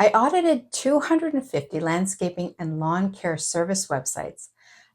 I audited 250 landscaping and lawn care service websites,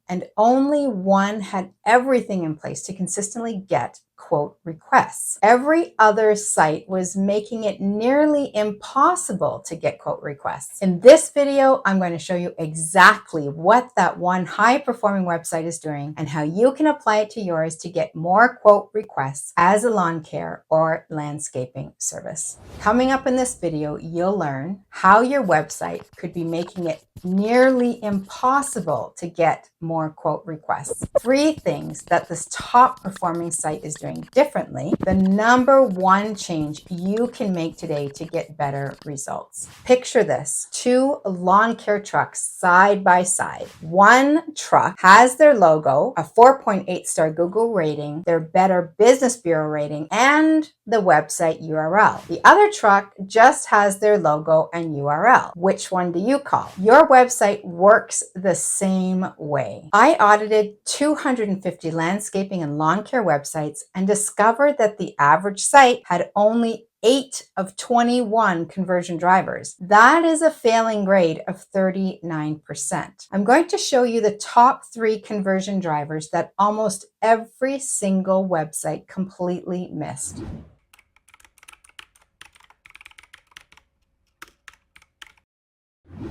and only one had everything in place to consistently get quote requests. Every other site was making it nearly impossible to get quote requests. In this video, I'm going to show you exactly what that one high performing website is doing and how you can apply it to yours to get more quote requests as a lawn care or landscaping service. Coming up in this video, you'll learn how your website could be making it nearly impossible to get more quote requests. 3 things that this top performing site is doing differently. The number one change you can make today to get better results. Picture this: 2 lawn care trucks side by side. One truck has their logo, a 4.8 star Google rating, their Better Business Bureau rating, and the website URL. The other truck just has their logo and URL. Which one do you call? Your website works the same way. I audited 250 landscaping and lawn care websites and discovered that the average site had only 8 of 21 conversion drivers. That is a failing grade of 39%. I'm going to show you the top 3 conversion drivers that almost every single website completely missed.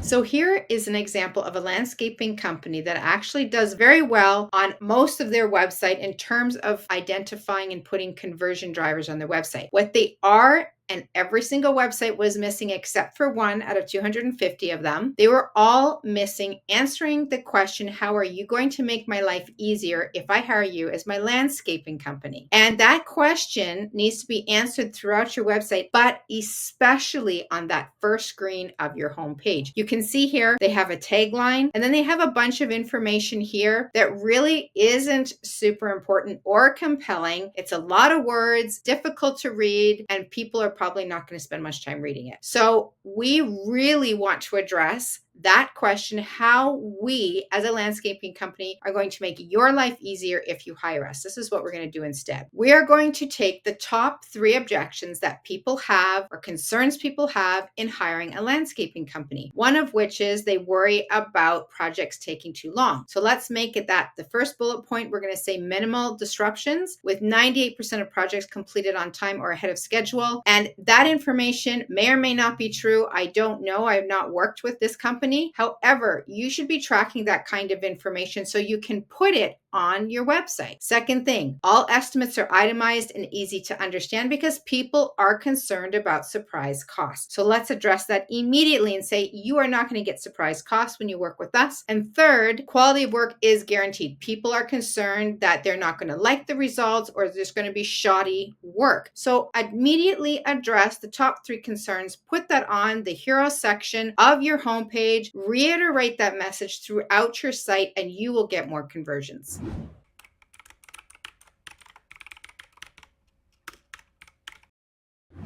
So here is an example of a landscaping company that actually does very well on most of their website in terms of identifying and putting conversion drivers on their website. What they are, and every single website was missing except for one out of 250 of them. They were all missing answering the question, how are you going to make my life easier if I hire you as my landscaping company? And that question needs to be answered throughout your website, but especially on that first screen of your homepage. You can see here they have a tagline, and then they have a bunch of information here that really isn't super important or compelling. It's a lot of words, difficult to read, and people are probably not going to spend much time reading it. So we really want to address that question, how we as a landscaping company are going to make your life easier if you hire us. This is what we're going to do instead. We are going to take the top 3 objections that people have or concerns people have in hiring a landscaping company. One of which is they worry about projects taking too long. So let's make it that the first bullet point, we're going to say minimal disruptions with 98% of projects completed on time or ahead of schedule. And that information may or may not be true. I don't know. I have not worked with this company. However, you should be tracking that kind of information so you can put it on your website. Second thing, all estimates are itemized and easy to understand because people are concerned about surprise costs. So let's address that immediately and say you are not going to get surprise costs when you work with us. And third, quality of work is guaranteed. People are concerned that they're not going to like the results or there's going to be shoddy work. So immediately address the top 3 concerns, put that on the hero section of your homepage, reiterate that message throughout your site, and you will get more conversions.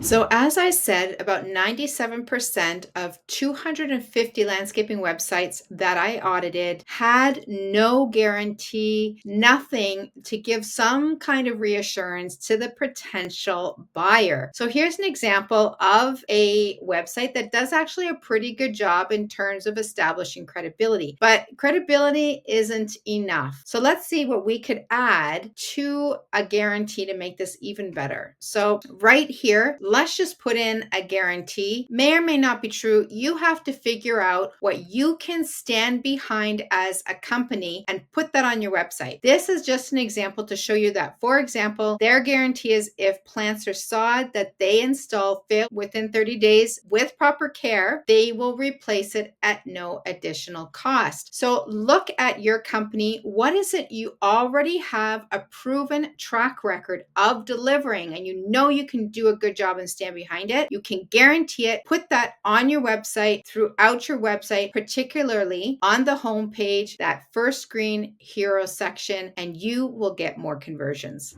So as I said, about 97% of 250 landscaping websites that I audited had no guarantee, nothing to give some kind of reassurance to the potential buyer. So here's an example of a website that does actually a pretty good job in terms of establishing credibility, but credibility isn't enough. So let's see what we could add to a guarantee to make this even better. So right here, let's just put in a guarantee. May or may not be true. You have to figure out what you can stand behind as a company and put that on your website. This is just an example to show you that, for example, their guarantee is if plants are sod that they install fail within 30 days with proper care, they will replace it at no additional cost. So look at your company. What is it you already have a proven track record of delivering, and you know you can do a good job and stand behind it? You can guarantee it. Put that on your website, throughout your website, particularly on the homepage, that first screen hero section, and you will get more conversions.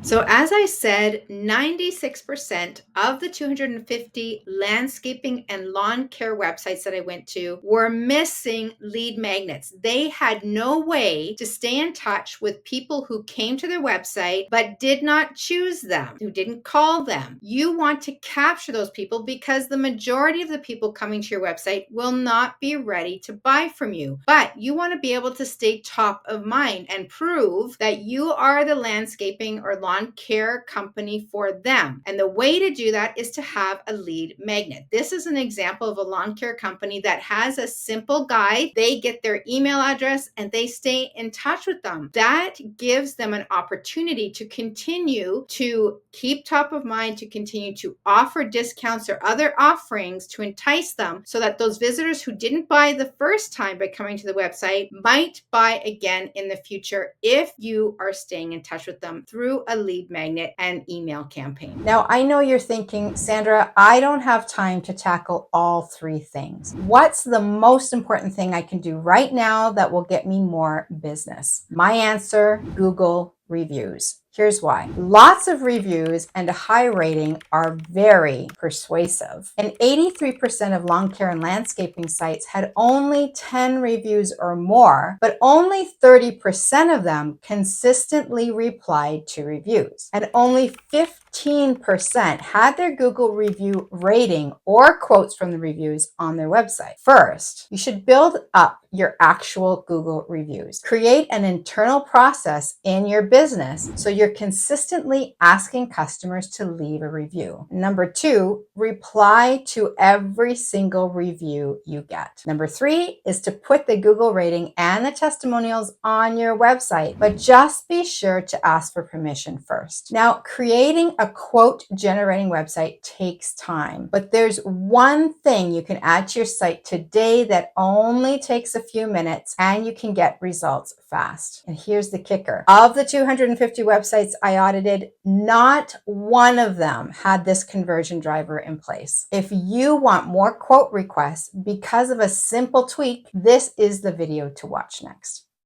So, as I said, 96% of the 250 landscaping and lawn care websites that I went to were missing lead magnets. They had no way to stay in touch with people who came to their website but did not choose them, who didn't call them. You want to capture those people because the majority of the people coming to your website will not be ready to buy from you. But you want to be able to stay top of mind and prove that you are the landscaping or lawn care company for them. And the way to do that is to have a lead magnet. This is an example of a lawn care company that has a simple guide. They get their email address and they stay in touch with them. That gives them an opportunity to continue to keep top of mind, to continue to offer discounts or other offerings to entice them so that those visitors who didn't buy the first time by coming to the website might buy again in the future if you are staying in touch with them through a lead magnet and email campaign. Now, I know you're thinking, Sandra, I don't have time to tackle all three things. What's the most important thing I can do right now that will get me more business? My answer, Google reviews. Here's why. Lots of reviews and a high rating are very persuasive. And 83% of lawn care and landscaping sites had only 10 reviews or more, but only 30% of them consistently replied to reviews. And only 15% had their Google review rating or quotes from the reviews on their website. First, you should build up your actual Google reviews. Create an internal process in your business so you're consistently asking customers to leave a review. Number two, reply to every single review you get. Number three is to put the Google rating and the testimonials on your website, but just be sure to ask for permission first. Now, creating a quote generating website takes time, but there's one thing you can add to your site today that only takes a few minutes and you can get results fast. And here's the kicker. Of the 250 websites I audited, not one of them had this conversion driver in place. If you want more quote requests because of a simple tweak, this is the video to watch next.